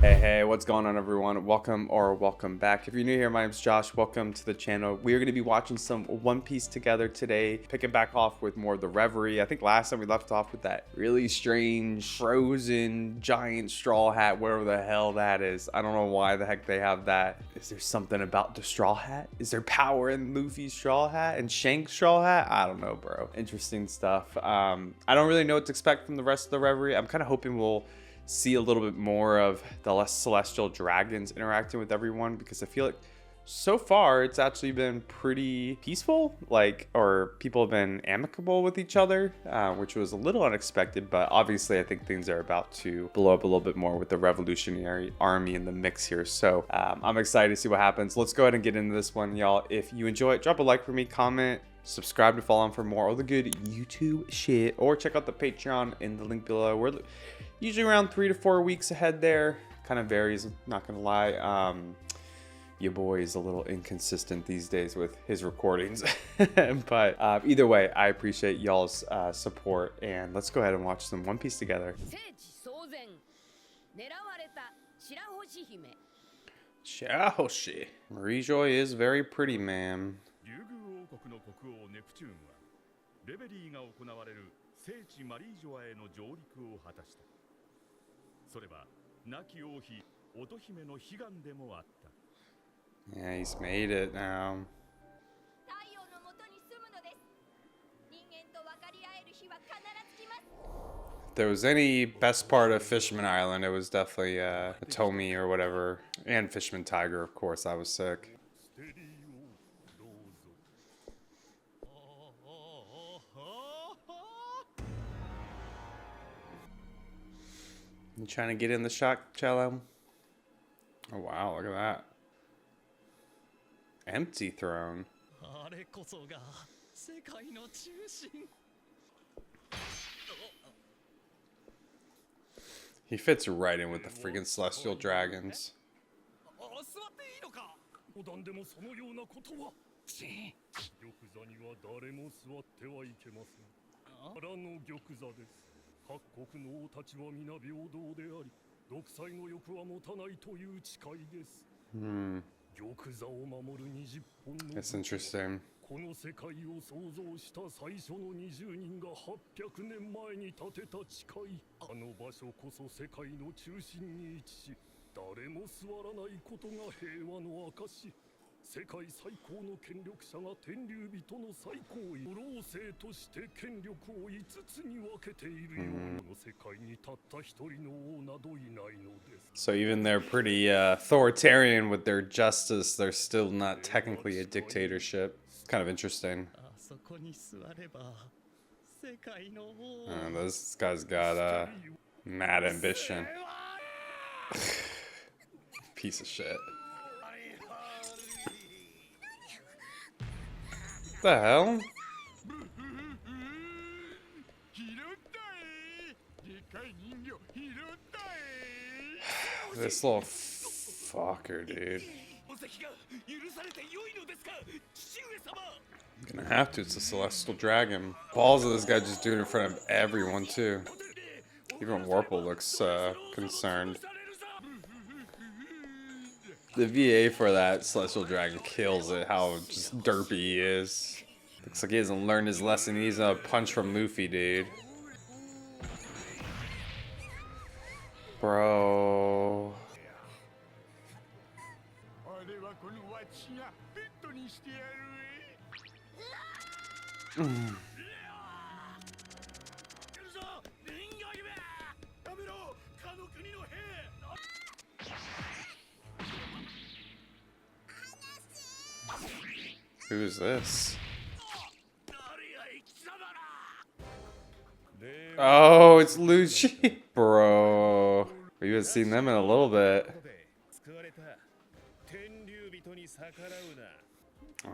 Hey, what's going on, everyone? Welcome back. If you're new here, my name's Josh. Welcome to the channel. We are going to be watching some One Piece together today, picking back off with more of the Reverie. I think last time we left off with that really strange frozen giant straw hat, wherever the hell that is. I don't know why the heck they have that. Is there something about the straw hat? Is there power in Luffy's straw hat and Shanks' straw hat? I don't know, bro. Interesting stuff. I don't really know what to expect from the rest of the Reverie. I'm kind of hoping we'll see a little bit more of the celestial dragons interacting with everyone, because I feel like so far it's actually been pretty peaceful, or people have been amicable with each other, which was a little unexpected. But obviously I think things are about to blow up a little bit more with the revolutionary army in the mix here. So I'm excited to see what happens. Let's go ahead and get into this one, y'all. If you enjoy it, drop a like for me, comment, subscribe to follow on for more of the good YouTube shit, or check out the Patreon in the link below. We're usually around 3 to 4 weeks ahead there. Kind of varies, not gonna lie. Your boy is a little inconsistent these days with his recordings. But either way, I appreciate y'all's support, and let's go ahead and watch some One Piece together. Shirahoshi. Mariejois is very pretty, ma'am. Yeah, he's made it now. If there was any best part of Fishman Island, it was definitely Otohime or whatever. And Fishman Tiger, of course. I was sick. You trying to get in the shot, Cello? Oh wow, look at that. Empty throne. He fits right in with the freaking celestial dragons. That's interesting. So even they're pretty authoritarian with their justice, they're still not technically a dictatorship. Kind of interesting. This guy's got mad ambition. Piece of shit. What the hell? This little fucker, dude. I'm gonna have to. It's a celestial dragon. Balls of this guy just doing it in front of everyone, too. Even Warple looks concerned. The VA for that celestial dragon kills it, how just derpy he is. Looks like he hasn't learned his lesson. He needs a punch from Luffy, dude. Bro. Who is this? Oh, it's Lucci. Bro. We haven't seen them in a little bit.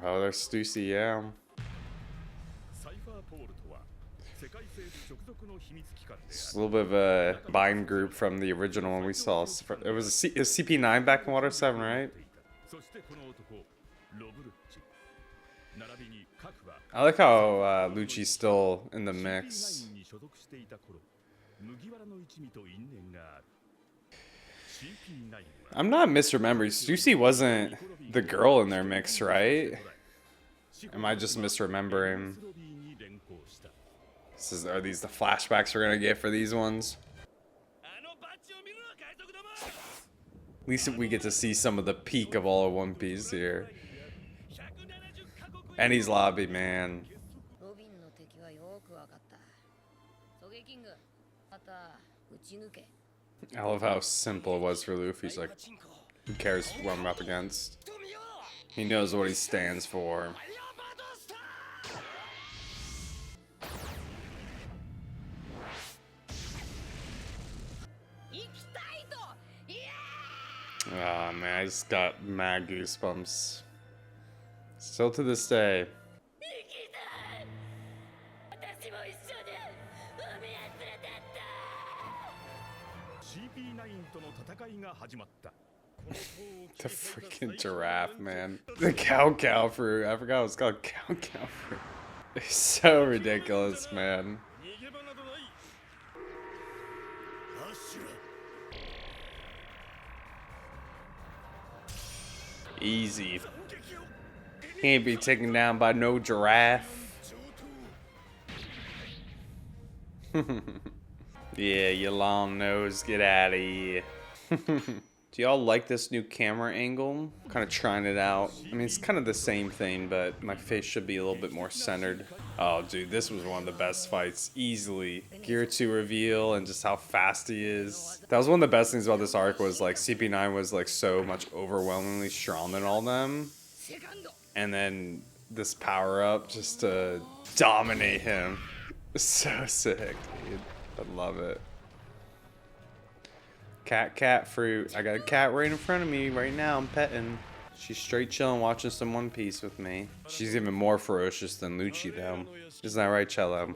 Oh, there's Stussy, yeah. It's a little bit of a bind group from the original one we saw. It was CP9 back in Water 7, right? I like how Lucci's still in the mix. I'm not misremembering. Susie wasn't the girl in their mix, right? Am I just misremembering? Are these the flashbacks we're gonna get for these ones? At least if we get to see some of the peak of all of One Piece here. And he's lobby, man. I love how simple it was for Luffy. He's like, who cares what I'm up against? He knows what he stands for. Oh man, I just got mad goosebumps. Still to this day. The freaking giraffe, man. The cow fruit. I forgot it was called cow fruit. It's so ridiculous, man. Easy. He ain't be taken down by no giraffe. Yeah, you long nose, get out of here. Do y'all like this new camera angle? I'm kind of trying it out. I mean, it's kind of the same thing, but my face should be a little bit more centered. Oh, dude, this was one of the best fights, easily. Gear 2 reveal and just how fast he is. That was one of the best things about this arc was, like, CP9 was, like, so much overwhelmingly strong than all them. And then this power-up just to dominate him. So sick, dude. I love it. Cat fruit. I got a cat right in front of me right now. I'm petting. She's straight chilling, watching some One Piece with me. She's even more ferocious than Lucci, though. Isn't that right, Cello?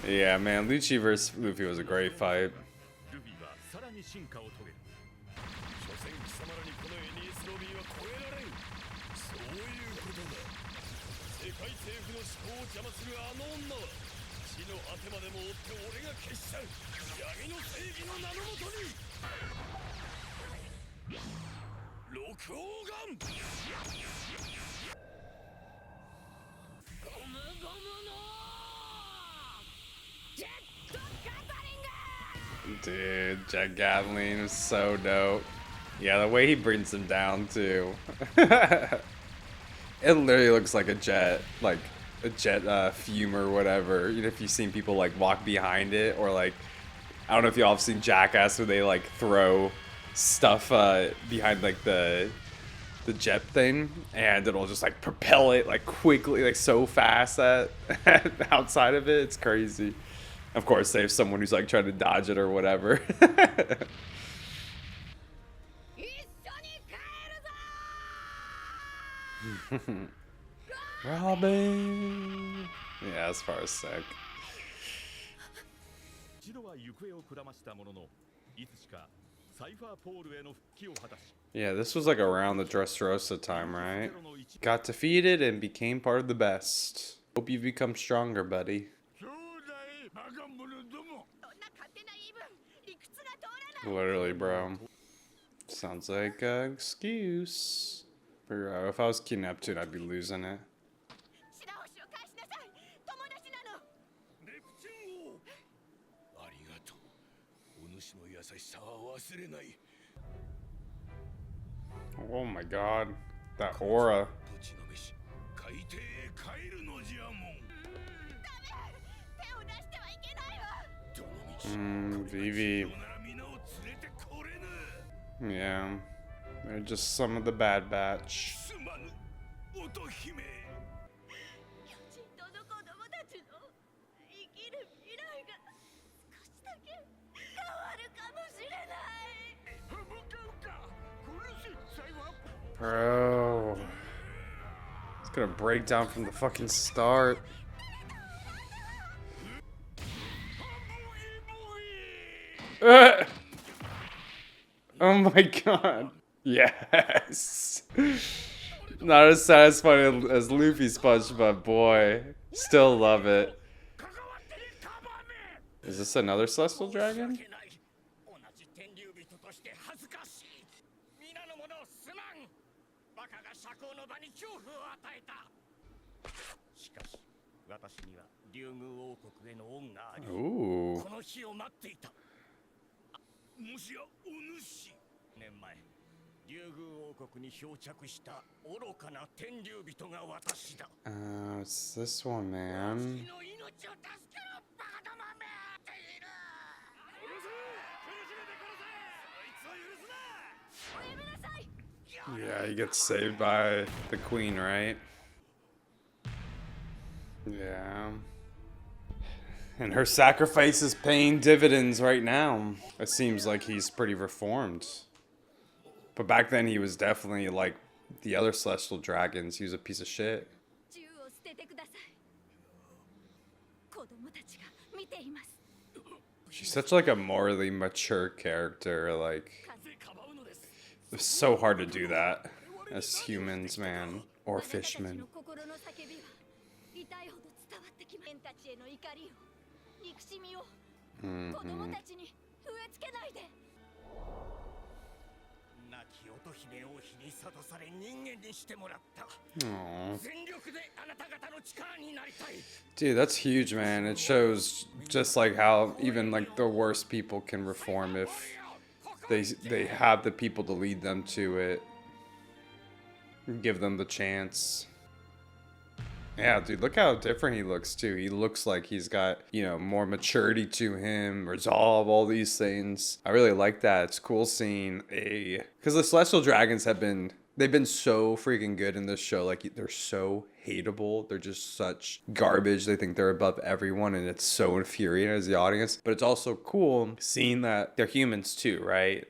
Yeah, man, Lucci versus Luffy was a great fight. Dude, Jet Gatling is so dope. Yeah, the way he brings him down too. It literally looks like a jet fume or whatever. You know, if you've seen people like walk behind it, or like, I don't know if y'all have seen Jackass where they like throw stuff behind like the jet thing, and it'll just like propel it like quickly, like so fast that outside of it, it's crazy. Of course, they have someone who's like trying to dodge it or whatever. Robin! Yeah, as far as sick. Yeah, this was like around the Dressrosa time, right? Got defeated and became part of the best. Hope you become stronger, buddy. Literally, bro. Sounds like an excuse. Bro, if I was King Neptune, I'd be losing it. Oh my god. That aura. Vivi. Yeah. They're just some of the bad batch. Bro. Gonna break down from the fucking start. Oh my god. Yes. Not as satisfying as Luffy's punch, but boy, still love it. Is this another celestial dragon? Ooh. It's this one, man. Yeah, he gets saved by the queen, right? Yeah. And her sacrifice is paying dividends right now. It seems like he's pretty reformed. But back then he was definitely like the other celestial dragons. He was a piece of shit. She's such like a morally mature character. Like, it's so hard to do that as humans, man, or fishmen. Mm-hmm. Aww. Dude, that's huge, man. It shows just like how even like the worst people can reform if they have the people to lead them to it. Give them the chance. Yeah, dude, look how different he looks too. He looks like he's got, you know, more maturity to him, resolve, all these things. I really like that. It's cool seeing because the Celestial Dragons they've been so freaking good in this show. Like, they're so hateable. They're just such garbage. They think they're above everyone, and it's so infuriating as the audience. But it's also cool seeing that they're humans too, right?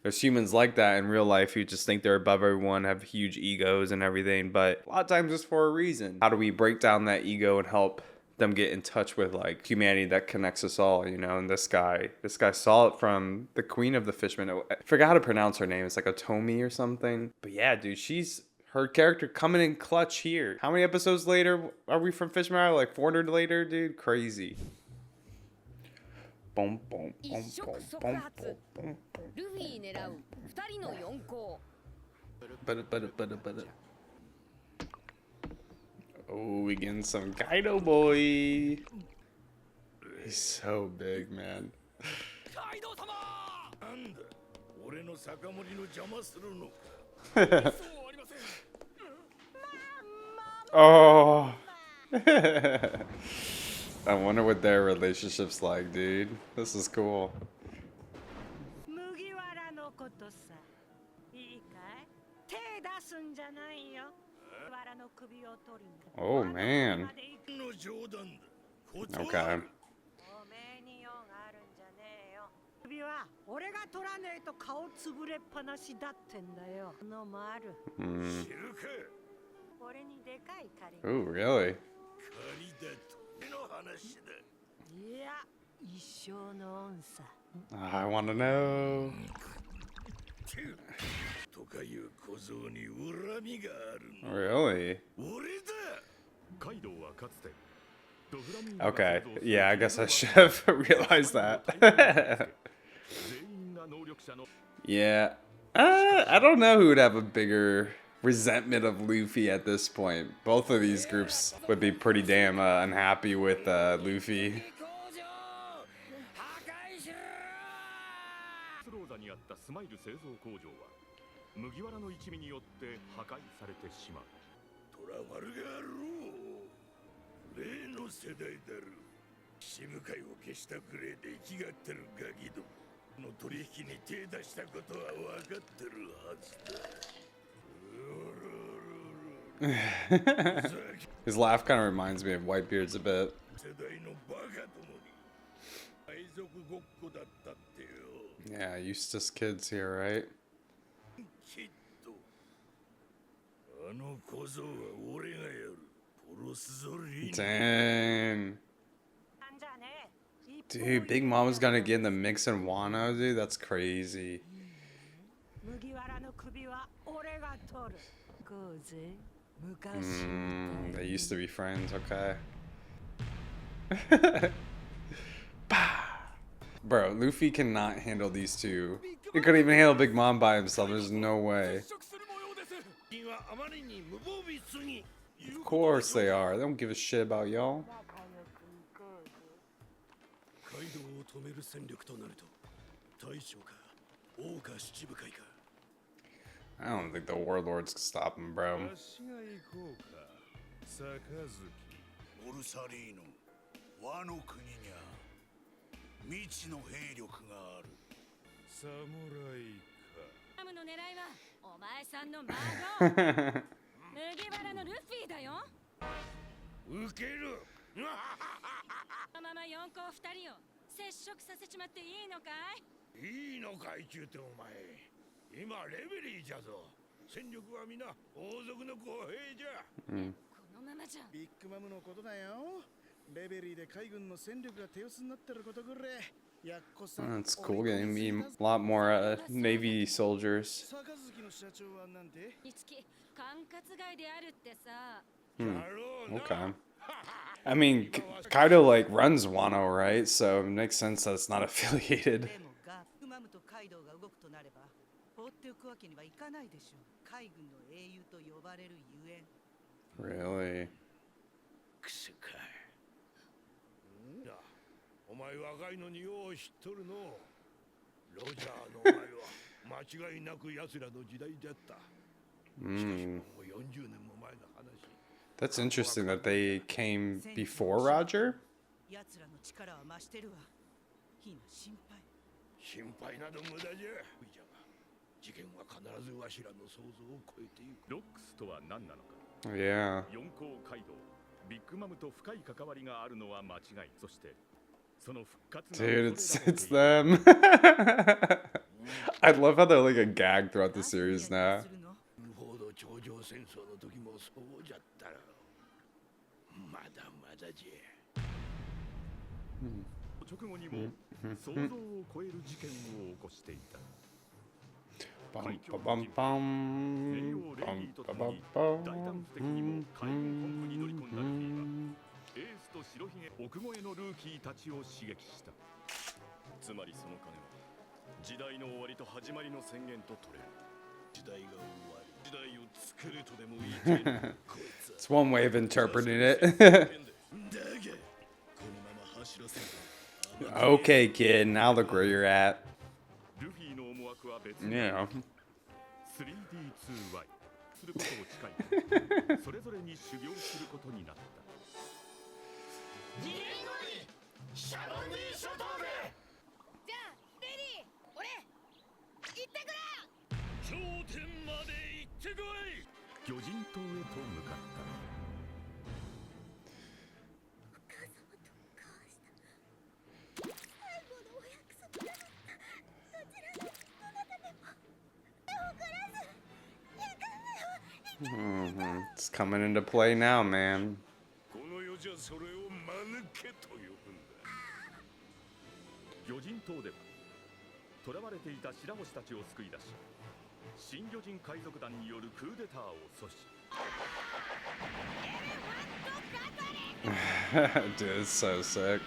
There's humans like that in real life who just think they're above everyone, have huge egos and everything, but a lot of times it's for a reason. How do we break down that ego and help them get in touch with like humanity that connects us all, you know? And this guy saw it from the queen of the fishmen. I forgot how to pronounce her name. It's like Otohime or something. But yeah, dude, her character coming in clutch here. How many episodes later are we from Fishman Island? Like 400 later, dude? Crazy. Boom, boom, boom, boom, boom, boom, boom. Oh, we getting some Kaido boy. He's so big, man. Oh. I wonder what their relationship's like, dude. This is cool. Oh, man. Okay. Ooh, really? I want to know. Really? Okay. Yeah, I guess I should have realized that. Yeah. I don't know who would have a bigger resentment of Luffy at this point. Both of these groups would be pretty damn unhappy with Luffy. His laugh kind of reminds me of Whitebeard's a bit. Yeah, Eustace kids here, right? Dang. Dude, Big Mom was gonna get in the mix in Wano, dude. That's crazy. They used to be friends, okay. Bro, Luffy cannot handle these two. He couldn't even handle Big Mom by himself. There's no way. Of course they are. They don't give a shit about y'all. I don't think the warlords can stop him, bro. That's cool, getting me a lot more Navy soldiers. Okay. I mean, Kaido like runs Wano, right? So it makes sense that it's not affiliated. Really? That's interesting that they came before Roger. Yeah. Dude, it's them. I love how they're like a gag throughout the series now. It's one way of interpreting it. Okay, kid, now look where you're at. Yeah. It's coming into play now, man. Dude, it's so sick.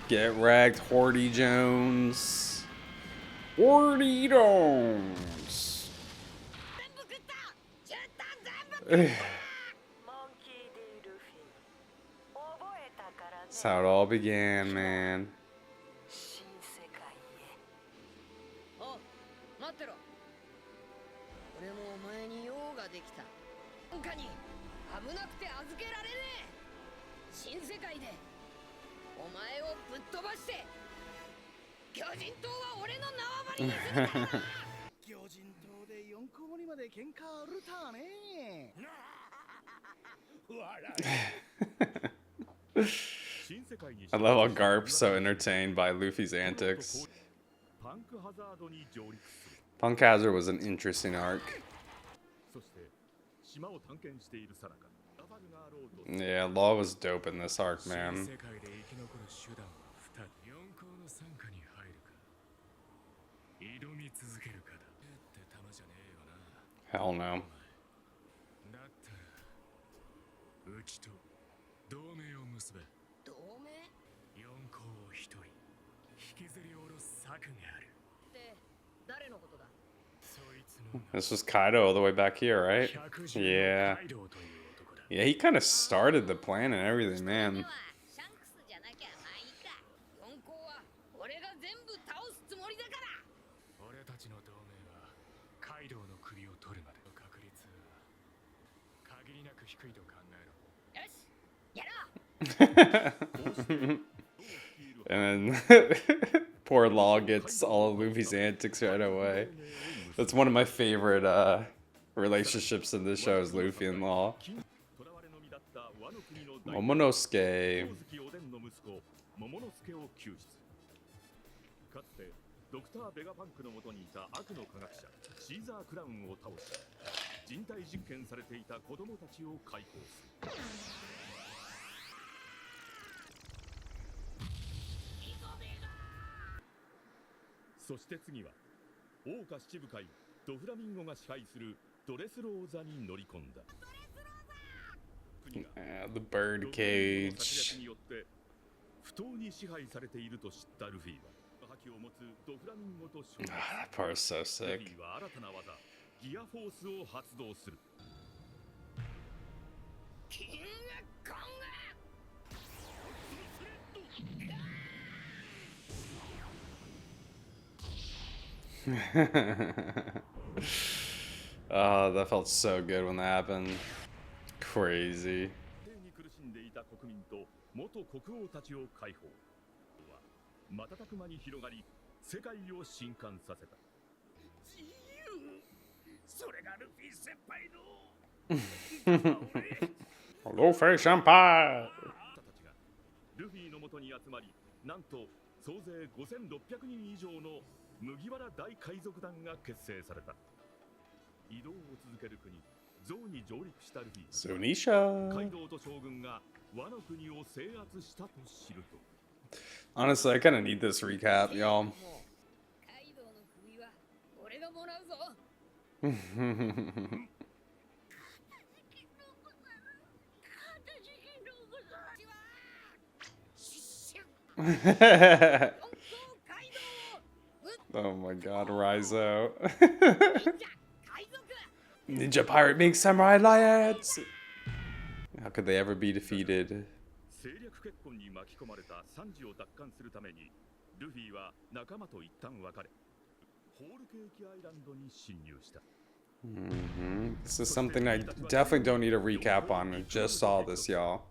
Get wrecked, Horty Jones. Horty Jones. That's how it all began, man. I love how Garp's so entertained by Luffy's antics. Punk Hazard was an interesting arc. Yeah, Law was dope in this arc, man. Hell no. This was Kaido all the way back here, right? Yeah. Yeah, he kind of started the plan and everything, man. And then poor Law gets all of Luffy's antics right away. That's one of my favorite relationships in this show is Luffy and Law. Momonosuke. ドクター・ベガパンクの元にいた悪の科学者シーザー・クラウンを倒し人体実験されていた子供たちを解放する。そして次は桜花七部会ドフラミンゴが支配するドレスローザに乗り込んだ。The bird cage. によって不当に支配されていると知ったルフィは。Ah, that part is so sick. Oh, that felt so good when that happened. Crazy. 瞬く間に広がり世界を震撼させた。自由、それがルフィ先輩のルフィ先輩たちがルフィの元に集まり、なんと総勢5600人以上の麦わら大海賊団が結成された。移動を続ける国ゾウに上陸したルフィ、カイドウと将軍がワノ国を制圧したと知ると。Honestly, I kind of need this recap, y'all. Oh my god, Raizo. Ninja pirate being samurai alliance. How could they ever be defeated? This is something I definitely don't need a recap on. I just saw this, y'all.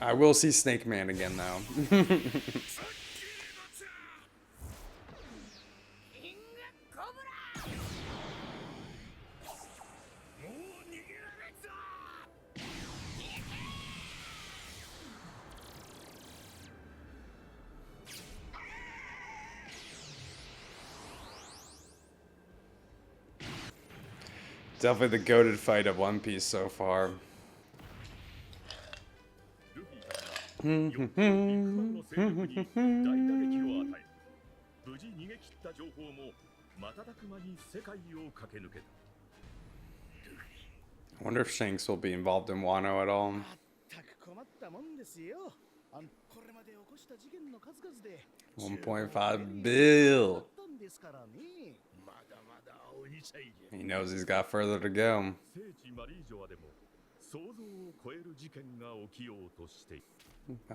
I will see Snake Man again, though. Definitely the goated fight of One Piece so far. I wonder if Shanks will be involved in Wano at all. 1.5 bill. He knows he's got further to go.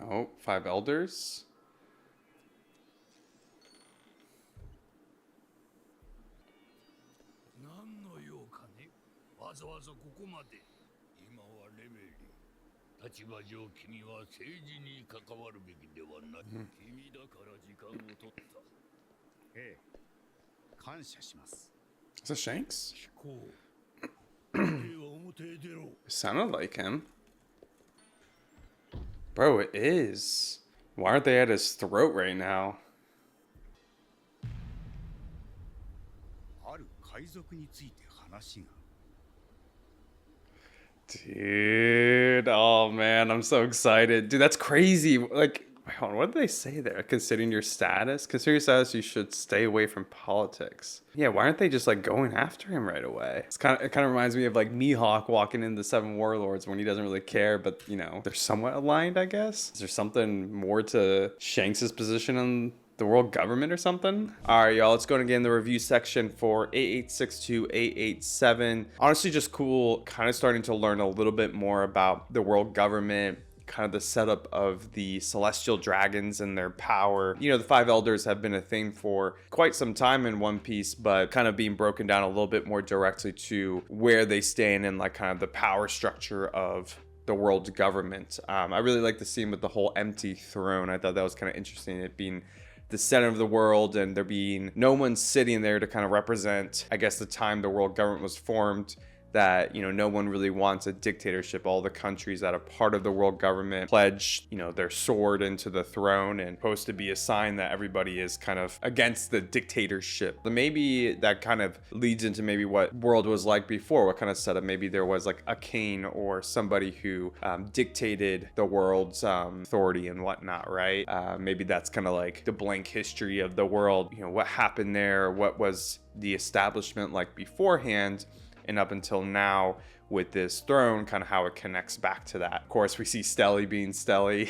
Oh, 5 elders? Is that Shanks? It sounded like him. Bro, it is. Why aren't they at his throat right now? Dude, oh man, I'm so excited. Dude, that's crazy. Like, hold on, what did they say there? Considering your status? Consider your status, you should stay away from politics. Yeah, why aren't they just like going after him right away? It kind of reminds me of like Mihawk walking in the Seven Warlords when he doesn't really care, but you know, they're somewhat aligned, I guess. Is there something more to Shanks's position in the world government or something? All right, y'all, let's go and get in the review section for 8862 887. Honestly, just cool, kind of starting to learn a little bit more about the world government, kind of the setup of the celestial dragons and their power. You know, the five elders have been a thing for quite some time in One Piece, but kind of being broken down a little bit more directly to where they stand in like kind of the power structure of the world's government. I really like the scene with the whole empty throne. I thought that was kind of interesting, it being the center of the world and there being no one sitting there to kind of represent, I guess, the time the world government was formed, that, you know, no one really wants a dictatorship. All the countries that are part of the world government pledge, you know, their sword into the throne, and supposed to be a sign that everybody is kind of against the dictatorship. But maybe that kind of leads into maybe what world was like before, what kind of setup. Maybe there was like a king or somebody who dictated the world's authority and whatnot, right? Maybe that's kind of like the blank history of the world. You know, what happened there, what was the establishment like beforehand, and up until now with this throne, kind of how it connects back to that. Of course, we see Stelly being Stelly,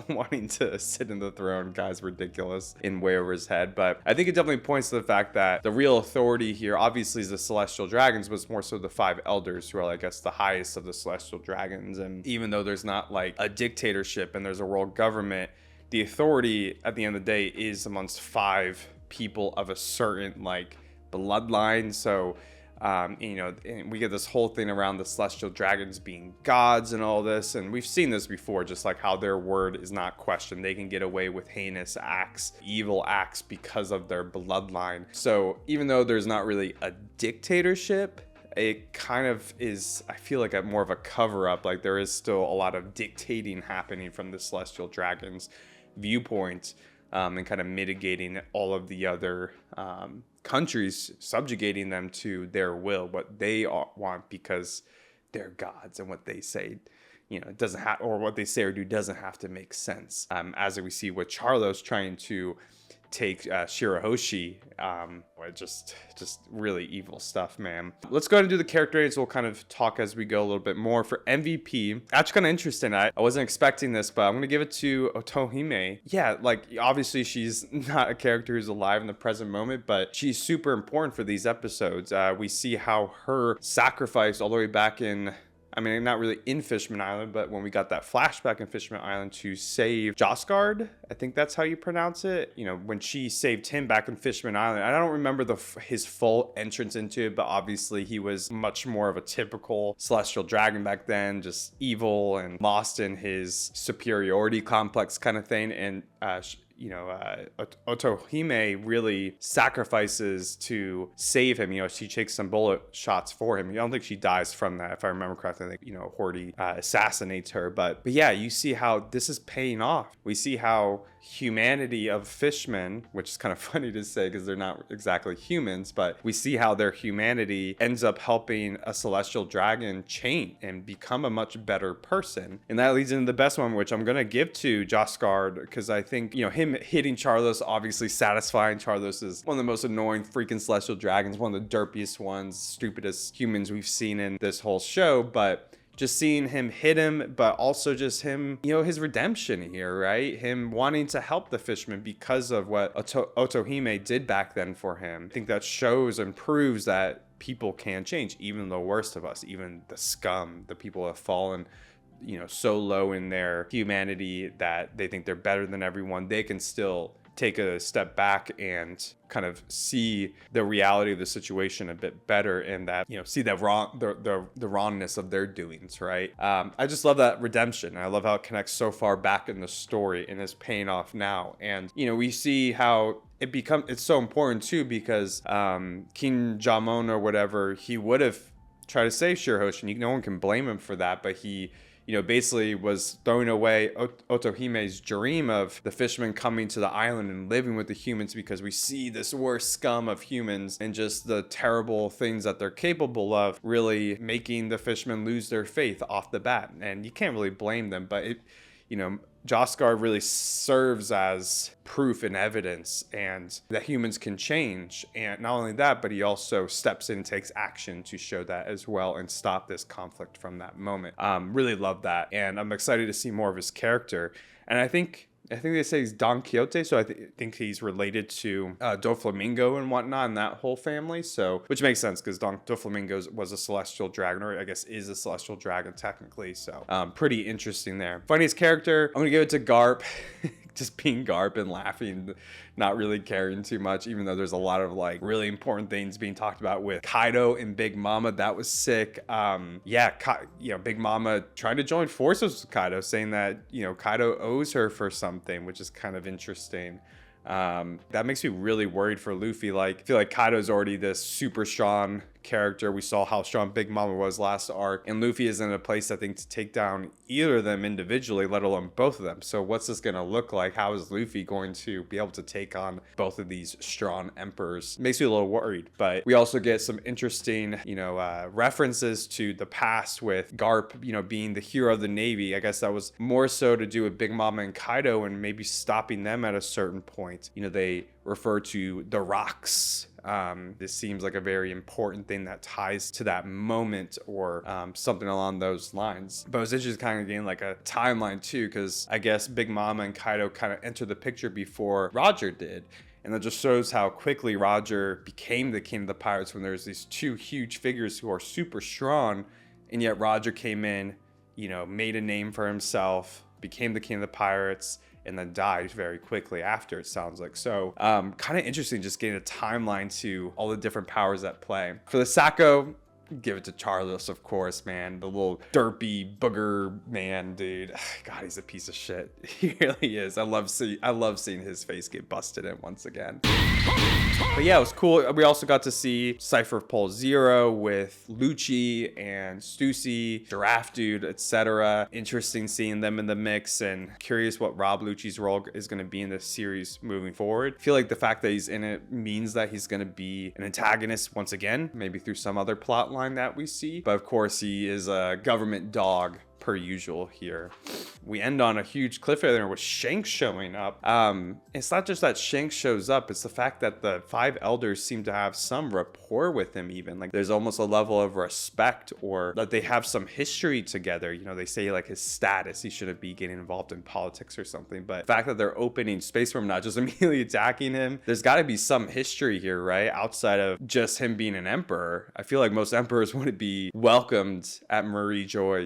wanting to sit in the throne. Guy's ridiculous in way over his head. But I think it definitely points to the fact that the real authority here obviously is the celestial dragons, but it's more so the five elders who are, I guess, the highest of the celestial dragons. And even though there's not like a dictatorship and there's a world government, the authority at the end of the day is amongst five people of a certain like bloodline. So you know, and we get this whole thing around the celestial dragons being gods and all this, and we've seen this before, just like how their word is not questioned. They can get away with heinous acts, evil acts, because of their bloodline. So even though there's not really a dictatorship, it kind of is, I feel like, more of a cover-up. Like there is still a lot of dictating happening from the celestial dragons viewpoint, and kind of mitigating all of the other countries, subjugating them to their will, what they want, because they're gods, and what they say, you know, it doesn't have, or what they say or do doesn't have to make sense. As we see with Charlos trying to take Shirahoshi, just really evil stuff, man. Let's go ahead and do the character names. We'll kind of talk as we go a little bit more. For MVP, actually kind of interesting. I wasn't expecting this, but I'm gonna give it to Otohime. Yeah, like obviously she's not a character who's alive in the present moment, but she's super important for these episodes. We see how her sacrifice all the way back in, I mean, not really in Fishman Island, but when we got that flashback in Fishman Island to save Josgard, I think that's how you pronounce it. You know, when she saved him back in Fishman Island, I don't remember his full entrance into it, but obviously he was much more of a typical celestial dragon back then, just evil and lost in his superiority complex kind of thing. And you know, Otohime really sacrifices to save him. You know, she takes some bullet shots for him. I don't think she dies from that, if I remember correctly. I think, you know, Horty assassinates her. But yeah, you see how this is paying off. We see how humanity of fishmen, which is kind of funny to say because they're not exactly humans, but we see how their humanity ends up helping a celestial dragon change and become a much better person. And that leads into the best one, which I'm going to give to Josgard, because I think, you know, him hitting Charlos, obviously satisfying. Charlos is one of the most annoying freaking celestial dragons, one of the derpiest ones, stupidest humans we've seen in this whole show. But just seeing him hit him, but also just him, you know, his redemption here, right? Him wanting to help the fisherman because of what Otohime did back then for him. I think that shows and proves that people can change, even the worst of us, even the scum, the people who have fallen, you know, so low in their humanity that they think they're better than everyone. They can still take a step back and kind of see the reality of the situation a bit better, and that, you know, see that the wrongness of their doings, right? I just love that redemption. I love how it connects so far back in the story and is paying off now. And, you know, we see how it's so important too, because King Jamon or whatever, he would have tried to save Shirahoshi, and no one can blame him for that, but he basically was throwing away Otohime's dream of the fishermen coming to the island and living with the humans, because we see this worst scum of humans and just the terrible things that they're capable of, really making the fishermen lose their faith off the bat. And you can't really blame them, but Jaskar really serves as proof and evidence and that humans can change. And not only that, but he also steps in and takes action to show that as well and stop this conflict from that moment. Really love that. And I'm excited to see more of his character. And I think they say he's Don Quixote, so I think he's related to Doflamingo and whatnot and that whole family. So, which makes sense because Doflamingo was a celestial dragon, or I guess is a celestial dragon technically. So, pretty interesting there. Funniest character, I'm gonna give it to Garp. Just being Garp and laughing, not really caring too much, even though there's a lot of like really important things being talked about with Kaido and Big Mama. That was sick. Big Mama trying to join forces with Kaido, saying that, Kaido owes her for something, which is kind of interesting. That makes me really worried for Luffy. Like, I feel like Kaido's already this super strong character. We saw how strong Big Mama was last arc, and Luffy is in a place, I think, to take down either of them individually, let alone both of them. So what's this gonna look like? How is Luffy going to be able to take on both of these strong emperors? Makes me a little worried. But we also get some interesting, references to the past with Garp, being the hero of the Navy. I guess that was more so to do with Big Mama and Kaido and maybe stopping them at a certain point. They refer to the rocks. This seems like a very important thing that ties to that moment, or something along those lines. But it was interesting kind of getting like a timeline too, because I guess Big Mama and Kaido kind of entered the picture before Roger did. And that just shows how quickly Roger became the king of the pirates, when there's these two huge figures who are super strong, and yet Roger came in, made a name for himself, became the king of the pirates, and then died very quickly after, it sounds like. So kind of interesting just getting a timeline to all the different powers at play. For the Sacco, give it to Charlos, of course, man. The little derpy booger man, dude. God, he's a piece of shit. He really is. I love seeing his face get busted in once again. But yeah, it was cool. We also got to see Cypher Pole Zero with Lucci and Stussy, Giraffe Dude, etc. Interesting seeing them in the mix, and curious what Rob Lucci's role is going to be in this series moving forward. I feel like the fact that he's in it means that he's going to be an antagonist once again, maybe through some other plot line that we see. But of course, he is a government dog per usual here. We end on a huge cliffhanger with Shanks showing up. It's not just that Shanks shows up, it's the fact that the five elders seem to have some rapport with him even. Like, there's almost a level of respect, or that they have some history together. They say like his status, he shouldn't be getting involved in politics or something. But the fact that they're opening space for him, not just immediately attacking him, there's got to be some history here, right? Outside of just him being an emperor. I feel like most emperors wouldn't be welcomed at Mariejois,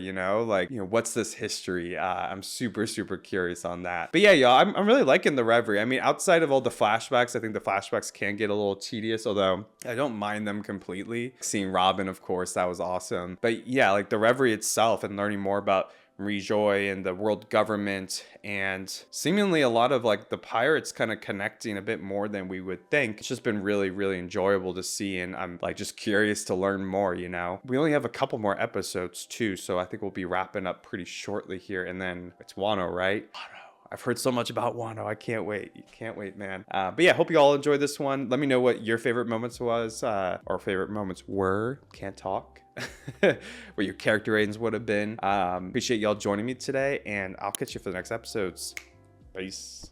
what's this history? I'm super curious on that. But yeah, y'all, I'm really liking the Reverie. I mean, outside of all the flashbacks, I think the flashbacks can get a little tedious, although I don't mind them completely. Seeing Robin, of course, that was awesome. But yeah, like the Reverie itself and learning more about Mariejois and the world government, and seemingly a lot of like the pirates kind of connecting a bit more than we would think. It's just been really enjoyable to see, and I'm like just curious to learn more. We only have a couple more episodes too, so I think we'll be wrapping up pretty shortly here, and then it's Wano, right? I've heard so much about Wano. I can't wait. Can't wait, man. But yeah, hope you all enjoyed this one. Let me know what your favorite moments was, or favorite moments were. Can't talk. What your character ratings would have been. Appreciate y'all joining me today, and I'll catch you for the next episodes. Peace.